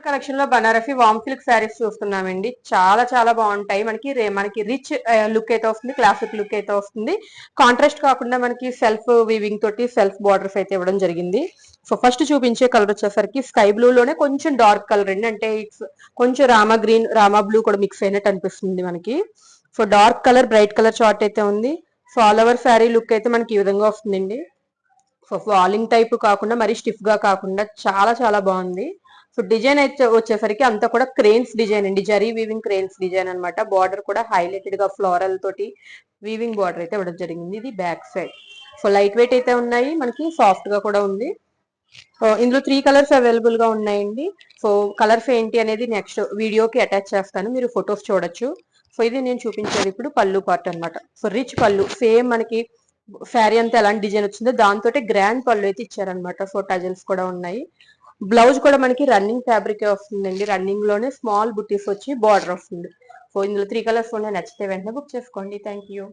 Collection లో బనారసి వామ్ silk saris చూస్తున్నామండి. చాలా చాలా బాగుంటాయి. మనకి రిచ్ లుక్ అయితే వస్తుంది, క్లాసిక్ లుక్ అయితే వస్తుంది. కాంట్రాస్ట్ కాకుండా మనకి సెల్ఫ్ వీవింగ్ తోటి సెల్ఫ్ బార్డర్స్ అయితే ఇవ్వడం జరిగింది. సో ఫస్ట్ చూపించే కలర్ వచ్చేసరికి స్కై బ్లూ లోనే కొంచెం డార్క్ కలర్ అండి. అంటే కొంచెం రామా గ్రీన్ రామా బ్లూ కూడా మిక్స్ అయినట్టు అనిపిస్తుంది మనకి. So dark colour bright colour chart అయితే ఉంది. So all over sari look అయితే మనకి ఈ విధంగా వస్తుందండి. సో ఫాలింగ్ టైప్ కాకుండా మరీ స్టిఫ్ గా కాకుండా చాలా చాలా బాగుంది. సో డిజైన్ అయితే వచ్చేసరికి అంతా కూడా క్రేన్స్ డిజైన్ అండి, జరీ వీవింగ్ క్రేన్స్ డిజైన్ అనమాట. బార్డర్ కూడా హైలైటెడ్ గా ఫ్లోరల్ తోటి వీవింగ్ బార్డర్ అయితే ఇవ్వడం జరిగింది. ఇది back side. So light weight అయితే ఉన్నాయి, మనకి సాఫ్ట్ గా కూడా ఉంది. ఇందులో 3 కలర్స్ అవైలబుల్ గా ఉన్నాయండి. సో కలర్స్ ఏంటి అనేది నెక్స్ట్ వీడియోకి అటాచ్ చేస్తాను, మీరు ఫొటోస్ చూడొచ్చు. సో ఇది నేను చూపించేది ఇప్పుడు పళ్ళు పార్ట్ అనమాట. సో రిచ్ పళ్ళు, సేమ్ మనకి శారీ అంతా ఎలాంటి డిజైన్ వచ్చిందో దాంతో గ్రాండ్ పళ్ళు అయితే ఇచ్చారనమాట. సో టజల్స్ కూడా ఉన్నాయి. బ్లౌజ్ కూడా మనకి రన్నింగ్ ఫ్యాబ్రిక్ వస్తుందండి. రన్నింగ్ లోనే స్మాల్ బుట్టీస్ వచ్చి బార్డర్ వస్తుంది. సో ఇందులో 3 కలర్స్ ఉన్నాయి. నచ్చితే వెంటనే బుక్ చేసుకోండి. Thank you.